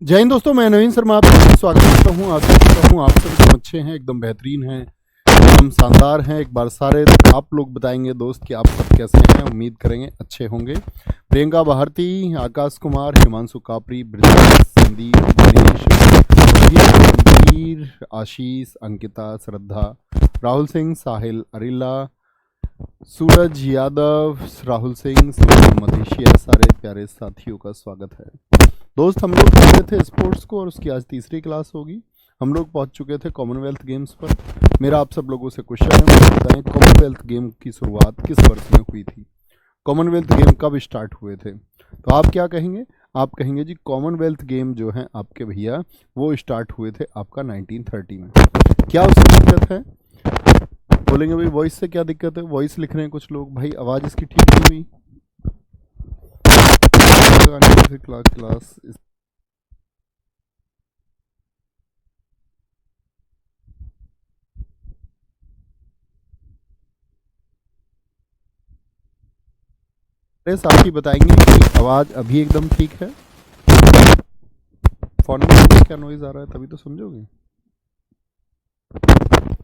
जय हिंद दोस्तों, मैं नवीन शर्मा आपका स्वागत करता हूँ। आशा करता हूँ आप सब एकदम अच्छे हैं, एकदम बेहतरीन हैं, एकदम शानदार हैं। एक बार सारे आप लोग बताएंगे दोस्त कि आप सब कैसे हैं। उम्मीद करेंगे अच्छे होंगे। प्रियंका भारती, आकाश कुमार, हिमांशु कापरी, ब्रजेश, संदीप, मनीष, रणबीर, आशीष, अंकिता, श्रद्धा, राहुल सिंह, साहिल अरिल्ला, सूरज यादव, राहुल सिंह, समीर मदेशिया, सारे प्यारे साथियों का स्वागत है। दोस्त, हम लोग पढ़ रहे थे स्पोर्ट्स को और उसकी आज तीसरी क्लास होगी। हम लोग पहुंच चुके थे कॉमनवेल्थ गेम्स पर। मेरा आप सब लोगों से क्वेश्चन है, मुझे बताएं कॉमनवेल्थ गेम की शुरुआत किस वर्ष में हुई थी। कॉमनवेल्थ गेम कब स्टार्ट हुए थे? तो आप क्या कहेंगे? आप कहेंगे जी कॉमनवेल्थ गेम जो है आपके भैया वो स्टार्ट हुए थे आपका 1930 में। क्या उसकी दिक्कत है? बोलेंगे भाई वॉइस से क्या दिक्कत है? वॉइस लिख रहे हैं कुछ लोग, भाई आवाज़ इसकी ठीक नहीं हुई। क्लास मेरे साथी बताएंगे कि आवाज़ अभी एकदम ठीक है। फोन में क्या नॉइज आ रहा है तभी तो समझोगे।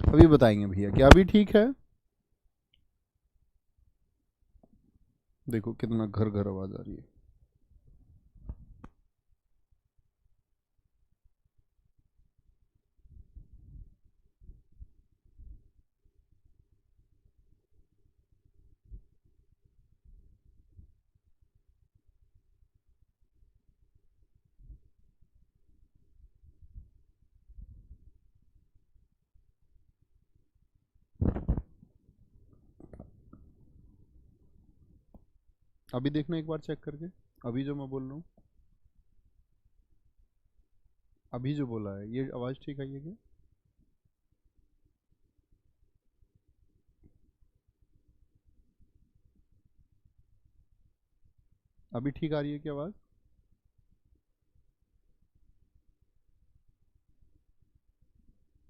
अभी बताएंगे भैया क्या अभी ठीक है? देखो कितना घर घर आवाज़ आ रही है। अभी देखना एक बार चेक करके। अभी जो मैं बोल रहा हूँ, अभी जो बोला है ये आवाज़ ठीक आई है क्या? अभी ठीक आ रही है क्या आवाज़?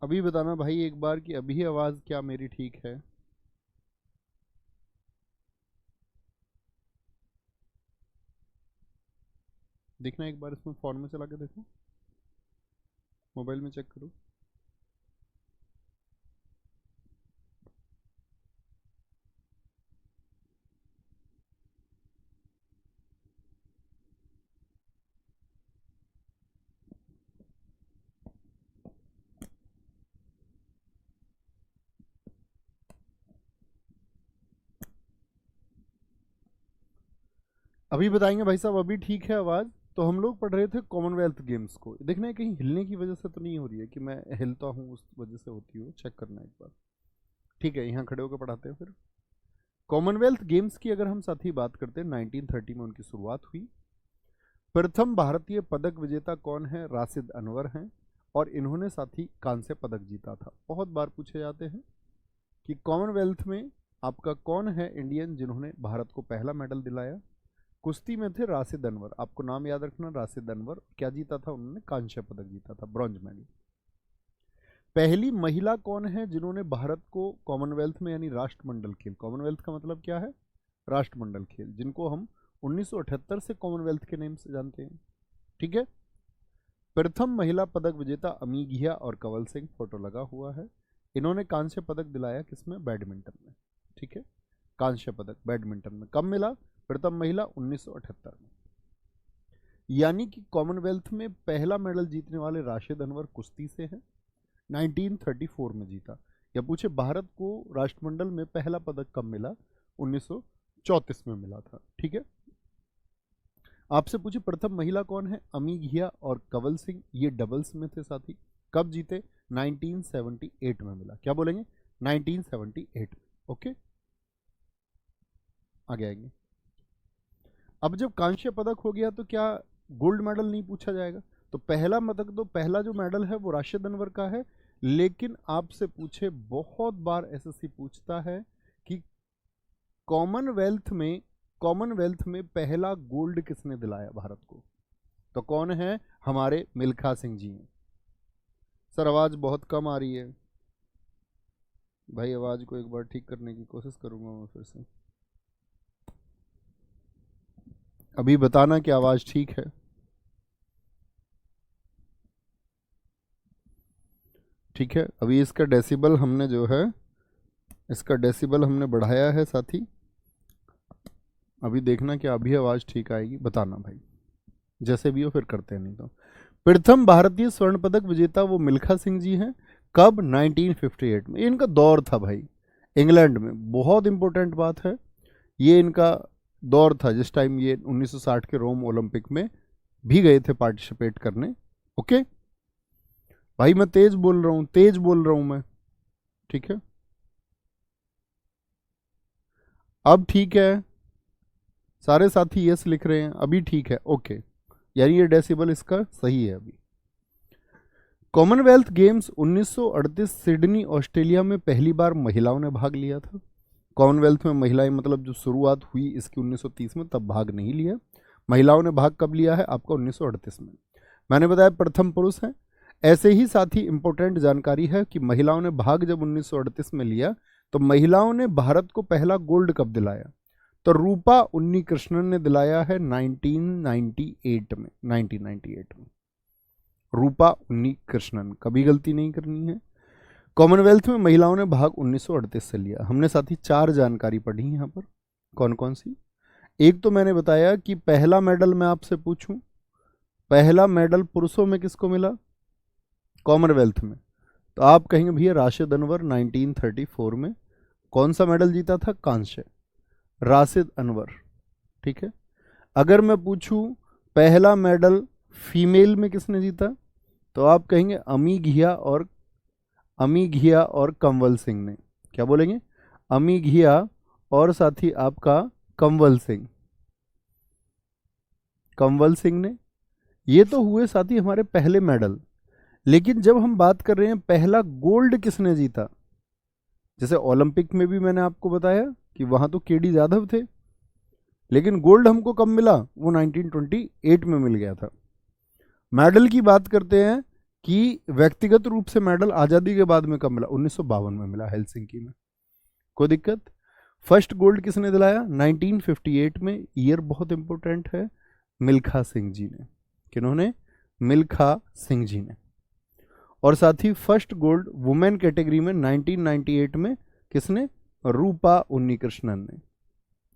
अभी बताना भाई एक बार कि अभी आवाज़ क्या मेरी ठीक है? देखना एक बार, इसमें फ़ोन में चला के देखो, मोबाइल में चेक करो। अभी बताएंगे भाई साहब अभी ठीक है आवाज़? तो हम लोग पढ़ रहे थे कॉमनवेल्थ गेम्स को। देखना है कहीं हिलने की वजह से तो नहीं हो रही है कि मैं हिलता हूँ उस वजह से होती हो, चेक करना एक बार। ठीक है, यहाँ खड़े होकर पढ़ाते हैं फिर। कॉमनवेल्थ गेम्स की अगर हम साथी बात करते हैं, 1930 में उनकी शुरुआत हुई। प्रथम भारतीय पदक विजेता कौन है? राशिद अनवर हैं और इन्होंने साथी कांस्य पदक जीता था। बहुत बार पूछे जाते हैं कि कॉमनवेल्थ में आपका कौन है इंडियन जिन्होंने भारत को पहला मेडल दिलाया। कुश्ती में थे राशिद अनवर, आपको नाम याद रखना। राशिद अनवर क्या जीता था उन्होंने? कांस्य पदक जीता था, ब्रॉन्ज मेडल। पहली महिला कौन है जिन्होंने भारत को कॉमनवेल्थ में यानी राष्ट्रमंडल खेल, कॉमनवेल्थ का मतलब क्या है? राष्ट्रमंडल खेल, जिनको हम 1978 से कॉमनवेल्थ के नेम से जानते हैं। ठीक है। प्रथम महिला पदक विजेता अमी घिया और कंवल सिंह, फोटो लगा हुआ है। इन्होंने कांस्य पदक दिलाया किसमें? बैडमिंटन में। ठीक है, कांस्य पदक बैडमिंटन में कब मिला? प्रथम महिला 1978 में। यानी कि कॉमनवेल्थ में पहला मेडल जीतने वाले राशिद अनवर कुश्ती से हैं, 1934 में जीता। या पूछे भारत को राष्ट्रमंडल में पहला पदक कब मिला? 1934 में मिला था। ठीक है। आपसे पूछे प्रथम महिला कौन है? अमी घिया और कंवल सिंह, ये डबल्स में थे साथी। कब जीते? 1978 में मिला। क्या बोलेंगे? 1978 में। ओके, आगे आएंगे। अब जब कांस्य पदक हो गया तो क्या गोल्ड मेडल नहीं पूछा जाएगा? तो पहला पदक, तो पहला जो मेडल है वो राशिद अनवर का है। लेकिन आपसे पूछे, बहुत बार एसएससी पूछता है कि कॉमनवेल्थ में पहला गोल्ड किसने दिलाया भारत को? तो कौन है? हमारे मिल्खा सिंह जी हैं। सर आवाज बहुत कम आ रही है भाई, आवाज को एक बार ठीक करने की कोशिश करूंगा मैं फिर से। अभी बताना कि आवाज ठीक है। ठीक है, अभी इसका डेसिबल हमने जो है, इसका डेसिबल हमने बढ़ाया है साथी। अभी देखना कि अभी आवाज़ ठीक आएगी, बताना भाई, जैसे भी हो फिर करते हैं, नहीं तो। प्रथम भारतीय स्वर्ण पदक विजेता वो मिल्खा सिंह जी हैं। कब? 1958 में। इनका दौर था भाई इंग्लैंड में, बहुत इंपॉर्टेंट बात है। ये इनका दौर था जिस टाइम ये 1960 के रोम ओलंपिक में भी गए थे पार्टिसिपेट करने। ओके भाई, मैं तेज बोल रहा हूं, तेज बोल रहा हूं मैं, ठीक है। अब ठीक है, सारे साथी यस लिख रहे हैं, अभी ठीक है, ओके, यानी ये डेसिबल इसका सही है अभी। कॉमनवेल्थ गेम्स 1938 सिडनी ऑस्ट्रेलिया में पहली बार महिलाओं ने भाग लिया था। कॉमनवेल्थ में महिलाएं, मतलब जो शुरुआत हुई इसकी 1930 में, तब भाग नहीं लिया। महिलाओं ने भाग कब लिया है आपका? 1938 में। मैंने बताया प्रथम पुरुष हैं। ऐसे ही साथ ही इंपॉर्टेंट जानकारी है कि महिलाओं ने भाग जब 1938 में लिया तो महिलाओं ने भारत को पहला गोल्ड कप दिलाया, तो रूपा उन्नीकृष्णन ने दिलाया है 1998 में। 1998 में रूपा उन्नीकृष्णन, कभी गलती नहीं करनी है। कॉमनवेल्थ में महिलाओं ने भाग 1938 से लिया। हमने साथ ही 4 जानकारी पढ़ी यहाँ पर, कौन कौन सी? एक तो मैंने बताया कि पहला मेडल मैं आपसे पूछूं, पहला मेडल पुरुषों में किसको मिला कॉमनवेल्थ में? तो आप कहेंगे भैया राशिद अनवर 1934 में। कौन सा मेडल जीता था? कांस्य, राशिद अनवर, ठीक है। अगर मैं पूछूं पहला मेडल फीमेल में किसने जीता, तो आप कहेंगे अमी घिया और कंवल सिंह ने। क्या बोलेंगे? अमी घिया और साथी आपका कंवल सिंह ने। ये तो हुए साथी हमारे पहले मेडल, लेकिन जब हम बात कर रहे हैं पहला गोल्ड किसने जीता, जैसे ओलंपिक में भी मैंने आपको बताया कि वहां तो केडी जाधव थे, लेकिन गोल्ड हमको कब मिला? वो 1928 में मिल गया था। मेडल की बात करते हैं कि व्यक्तिगत रूप से मेडल आजादी के बाद में कब मिला? 1952 में मिला, हेलसिंकी में। कोई दिक्कत? फर्स्ट गोल्ड किसने दिलाया? 1958 में। ईयर बहुत इंपॉर्टेंट है, मिल्खा सिंह जी ने। किन्होंने? मिल्खा सिंह जी ने। और साथ ही फर्स्ट गोल्ड वुमेन कैटेगरी में 1998 में किसने? रूपा उन्नीकृष्णन ने,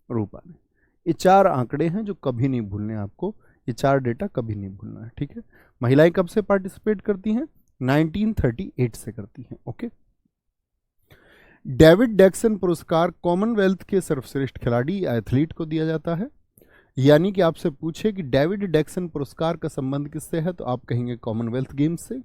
रूपा ने। ये 4 आंकड़े हैं जो कभी नहीं भूलने आपको, ये 4 डेटा कभी नहीं भूलना है, ठीक है। महिलाएं कब से पार्टिसिपेट करती हैं? 1938 से करती हैं, ओके। डेविड डेक्सन पुरस्कार कॉमनवेल्थ के सर्वश्रेष्ठ खिलाड़ी या एथलीट को दिया जाता है। यानी कि आपसे पूछे कि डेविड डेक्सन पुरस्कार का संबंध किससे है, तो आप कहेंगे कॉमनवेल्थ गेम्स से।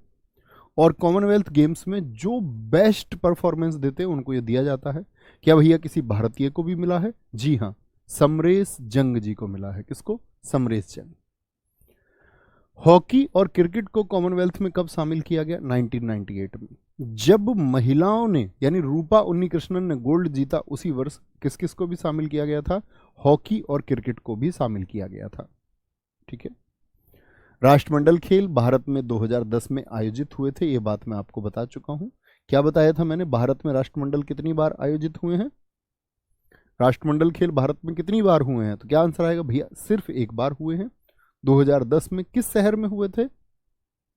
और कॉमनवेल्थ गेम्स में जो बेस्ट परफॉर्मेंस देते हैं उनको ये दिया जाता है। क्या भैया किसी भारतीय को भी मिला है? जी हाँ, समरेश जंग जी को मिला है। किसको? समरेश जंग। हॉकी और क्रिकेट को कॉमनवेल्थ में कब शामिल किया गया? 1998 में। जब महिलाओं ने यानी रूपा उन्नीकृष्णन ने गोल्ड जीता उसी वर्ष किस किस को भी शामिल किया गया था? हॉकी और क्रिकेट को भी शामिल किया गया था, ठीक है। राष्ट्रमंडल खेल भारत में 2010 में आयोजित हुए थे, ये बात मैं आपको बता चुका हूं। क्या बताया था मैंने? भारत में राष्ट्रमंडल कितनी बार आयोजित हुए हैं? राष्ट्रमंडल खेल भारत में कितनी बार हुए हैं? तो क्या आंसर आएगा भैया? सिर्फ एक बार हुए हैं। 2010 में। किस शहर में हुए थे?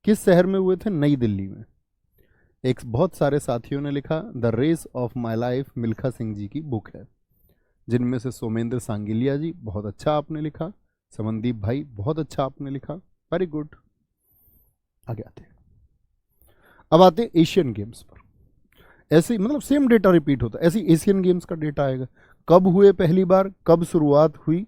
किस शहर में हुए थे? नई दिल्ली में। एक बहुत सारे साथियों ने लिखा the race of my life Milkha Singh ji की बुक है, जिनमें से सोमेंद्र सांगिलिया जी, बहुत अच्छा आपने लिखा। समनदीप भाई, बहुत अच्छा आपने लिखा, वेरी गुड। आगे आते हैं, अब आते हैं एशियन गेम्स पर। ऐसे मतलब सेम डेटा रिपीट होता है, ऐसे एशियन गेम्स का डेटा आएगा। कब हुए पहली बार, कब शुरुआत हुई,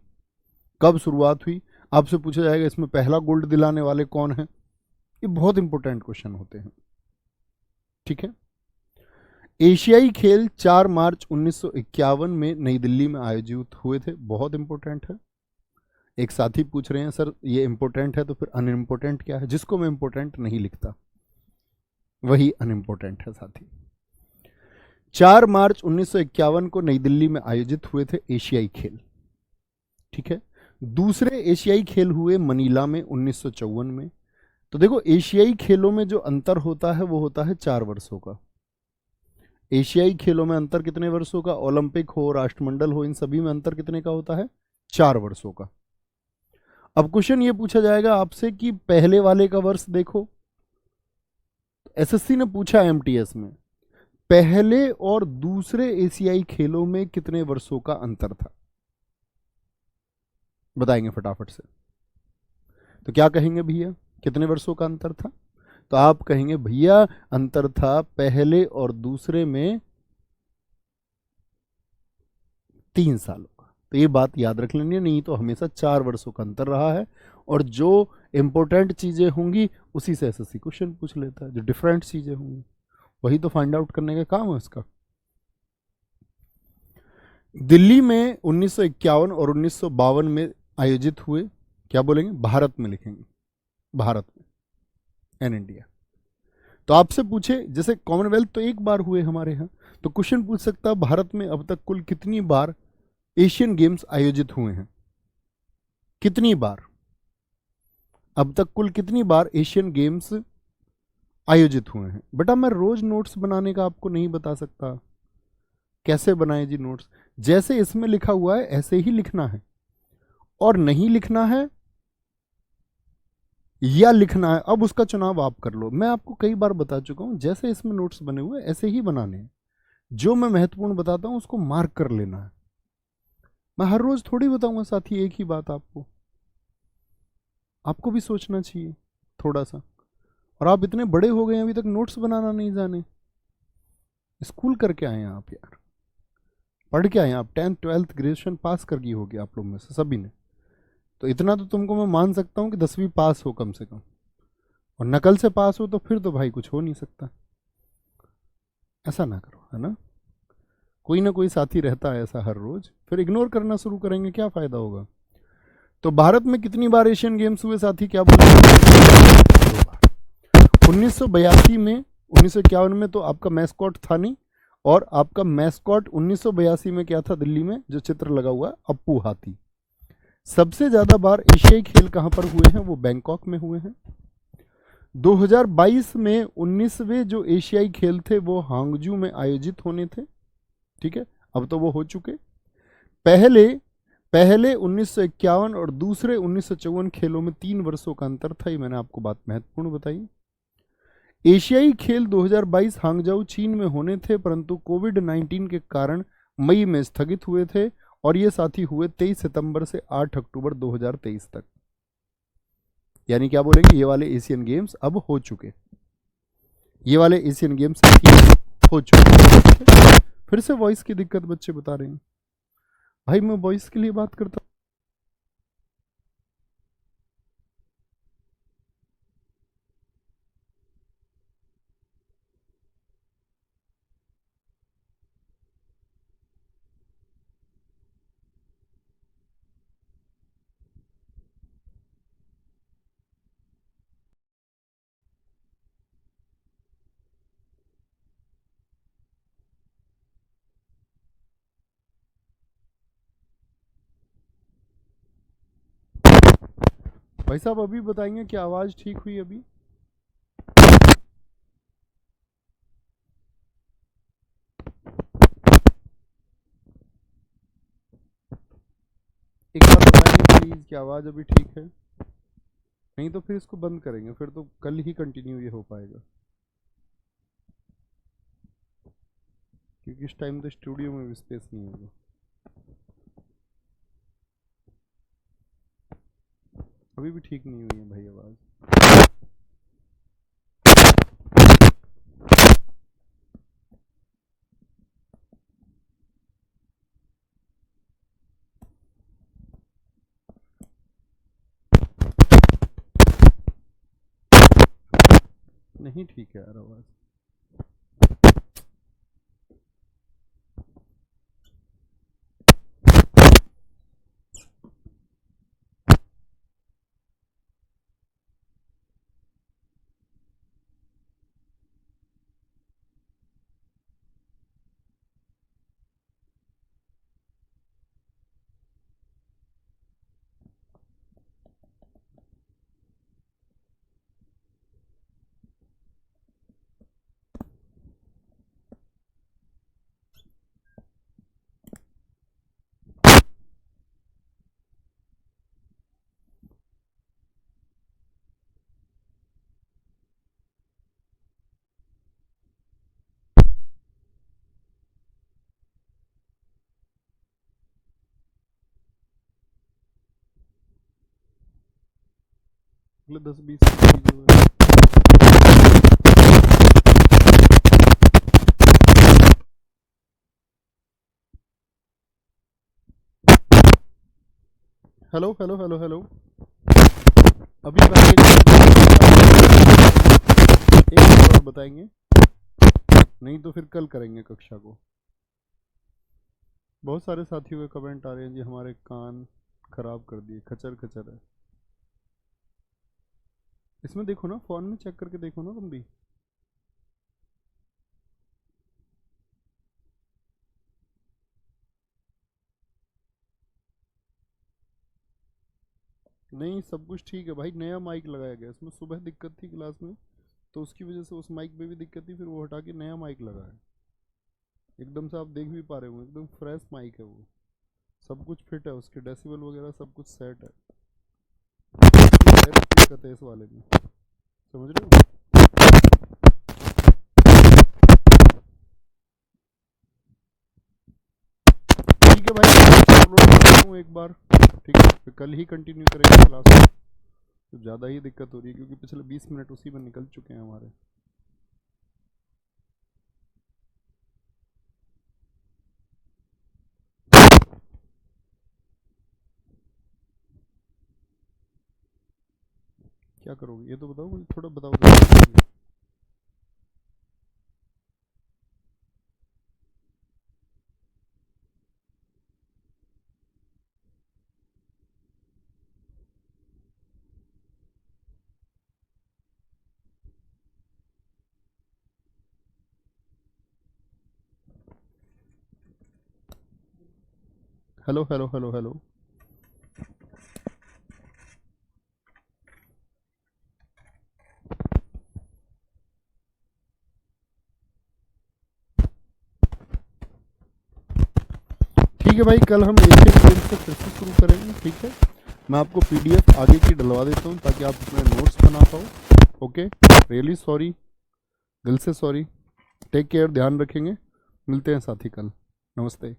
कब शुरुआत हुई। आपसे पूछा जाएगा इसमें पहला गोल्ड दिलाने वाले कौन हैं। ये बहुत इंपॉर्टेंट क्वेश्चन होते हैं, ठीक है। एशियाई खेल 4 मार्च 1951 में नई दिल्ली में आयोजित हुए थे, बहुत इंपॉर्टेंट है। एक साथी पूछ रहे हैं सर ये इंपॉर्टेंट है तो फिर अनइम्पोर्टेंट क्या है? जिसको मैं इंपॉर्टेंट नहीं लिखता वही अनइम्पोर्टेंट है साथी। 4 मार्च 1951 को नई दिल्ली में आयोजित हुए थे एशियाई खेल, ठीक है। दूसरे एशियाई खेल हुए मनीला में 1954 में। तो देखो एशियाई खेलों में जो अंतर होता है वो होता है 4 वर्षों का। एशियाई खेलों में अंतर कितने वर्षों का? ओलंपिक हो, राष्ट्रमंडल हो, इन सभी में अंतर कितने का होता है? 4 वर्षों का। अब क्वेश्चन ये पूछा जाएगा आपसे कि पहले वाले का वर्ष देखो, एसएससी ने पूछा एमटीएस में, पहले और दूसरे एशियाई खेलों में कितने वर्षों का अंतर था? बताएंगे फटाफट से। तो क्या कहेंगे भैया, कितने वर्षों का अंतर था? तो आप कहेंगे भैया अंतर था पहले और दूसरे में 3 सालों का। तो ये बात याद रख लेनी है, नहीं तो हमेशा 4 वर्षों का अंतर रहा है। और जो इंपॉर्टेंट चीजें होंगी उसी से एसएससी क्वेश्चन पूछ लेता है, जो डिफरेंट चीजें होंगी वही तो फाइंड आउट करने का काम है उसका। दिल्ली में 1951 और 1952 में आयोजित हुए, क्या बोलेंगे, भारत में लिखेंगे, भारत में, एन इंडिया। तो आपसे पूछे, जैसे कॉमनवेल्थ तो एक बार हुए हमारे यहाँ, तो क्वेश्चन पूछ सकता है भारत में अब तक कुल कितनी बार एशियन गेम्स आयोजित हुए हैं? कितनी बार, अब तक कुल कितनी बार एशियन गेम्स आयोजित हुए हैं? बेटा मैं रोज नोट्स बनाने का आपको नहीं बता सकता। कैसे बनाए जी नोट्स? जैसे इसमें लिखा हुआ है ऐसे ही लिखना है, और नहीं लिखना है या लिखना है, अब उसका चुनाव आप कर लो। मैं आपको कई बार बता चुका हूं, जैसे इसमें नोट्स बने हुए हैं ऐसे ही बनाने हैं। जो मैं महत्वपूर्ण बताता हूं उसको मार्क कर लेना है। मैं हर रोज थोड़ी बताऊंगा साथी एक ही बात आपको, आपको भी सोचना चाहिए थोड़ा सा। और आप इतने बड़े हो गए अभी तक नोट्स बनाना नहीं जाने। स्कूल करके आए हैं आप यार, पढ़ के आए हैं आप, 10th 12th ग्रेजुएशन पास कर गई होगी आप लोग में से सभी ने। तो इतना तो तुमको मैं मान सकता हूँ कि 10वीं पास हो कम से कम, और नकल से पास हो तो फिर तो भाई कुछ हो नहीं सकता। ऐसा ना करो, है ना। कोई ना कोई साथी रहता है ऐसा हर रोज, फिर इग्नोर करना शुरू करेंगे क्या फायदा होगा। तो भारत में कितनी बार एशियन गेम्स हुए साथी, क्या बोलते हैं? 1982 में, 1951 में तो आपका मैस्कॉट था नहीं, और आपका मैस्कॉट 1982 में क्या था दिल्ली में जो चित्र लगा हुआ है, अप्पू हाथी। सबसे ज्यादा बार एशियाई खेल कहां पर हुए हैं? वो बैंकॉक में हुए हैं। 2022 में 19वें जो एशियाई खेल थे वो हांगजू में आयोजित होने थे, ठीक है, अब तो वो हो चुके। पहले पहले 1951 और दूसरे 1954 खेलों में 3 वर्षों का अंतर था, ये मैंने आपको बात महत्वपूर्ण बताई। एशियाई खेल 2022 हांगजाऊ चीन में होने थे, परंतु कोविड 19 के कारण मई में स्थगित हुए थे, और ये साथी हुए 23 सितंबर से 8 अक्टूबर 2023 तक। यानी क्या बोलेंगे, ये वाले एशियन गेम्स अब हो चुके, ये वाले एशियन गेम्स हो चुके। फिर से वॉइस की दिक्कत बच्चे बता रहे हैं। भाई मैं वॉइस के लिए बात करता हूं। भाई साहब अभी बताएंगे कि आवाज ठीक हुई अभी? एक बार बताएंगे प्लीज कि आवाज अभी ठीक है? नहीं तो फिर इसको बंद करेंगे, फिर तो कल ही कंटिन्यू ये हो पाएगा, क्योंकि इस टाइम तो स्टूडियो में भी स्पेस नहीं होगा। अभी भी ठीक नहीं हुई है भाई आवाज। नहीं ठीक है यार आवाज। अगले 10-20 मिनट जो है। Hello hello hello hello. अभी एक और बताएंगे, नहीं तो फिर कल करेंगे कक्षा को। बहुत सारे साथियों के कमेंट आ रहे हैं जी हमारे कान खराब कर दिए, खचर खचर है। इसमें देखो ना, फोन में चेक करके देखो ना तुम भी। नहीं सब कुछ ठीक है भाई, नया माइक लगाया गया इसमें। सुबह दिक्कत थी क्लास में तो उसकी वजह से उस माइक पे भी दिक्कत थी, फिर वो हटा के नया माइक लगाया। एकदम से आप देख भी पा रहे हो, एकदम फ्रेश माइक है वो। सब कुछ फिट है, उसके डेसिबल वगैरह सब कुछ सेट है। दिक्कत है इस वाले में, समझ रहे हो। ठीक है भाई, अपलोड करता हूँ एक बार, ठीक है, फिर कल ही कंटिन्यू करेंगे क्लास में। तो ज़्यादा ही दिक्कत हो रही है क्योंकि पिछले 20 मिनट उसी में निकल चुके हैं हमारे। क्या करोगे ये तो बताओ मुझे, थोड़ा बताओ। Hello hello hello hello. ठीक है भाई, कल हम एशियन गेम से फिर से शुरू करेंगे, ठीक है। मैं आपको पीडीएफ आगे की डलवा देता हूँ ताकि आप अपने नोट्स बना पाओ। ओके, रियली सॉरी, दिल से सॉरी। टेक केयर, ध्यान रखेंगे। मिलते हैं साथी कल। नमस्ते।